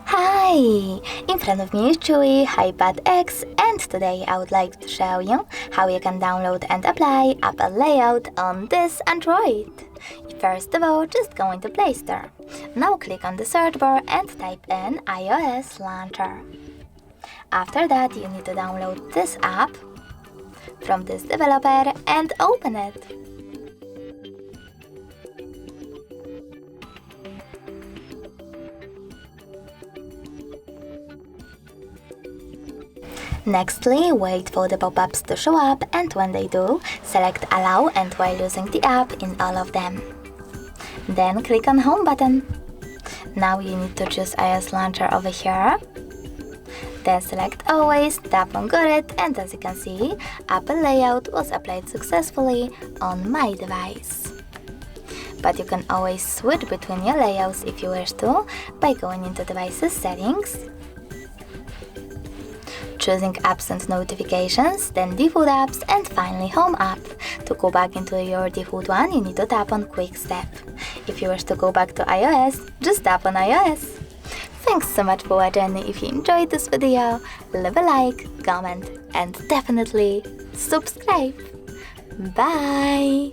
Hi! In front of me is CHUWI HiPad X, and today I would like to show you how you can download and apply Apple Layout on this Android. First of all, just go into Play Store. Now click on the search bar and type in iOS Launcher. After that, you need to download this app from this developer and open it. Nextly, wait for the pop-ups to show up, and when they do, select Allow and while using the app in all of them. Then click on Home button. Now you need to choose iOS Launcher over here. Then select Always, tap on Got it, and as you can see, Apple Layout was applied successfully on my device. But you can always switch between your layouts if you wish to by going into Devices Settings, choosing Apps and Notifications, then Default Apps, and finally Home app. To go back into your default one, you need to tap on Quick Step. If you wish to go back to iOS, just tap on iOS. Thanks so much for watching. If you enjoyed this video, leave a like, comment, and definitely subscribe. Bye!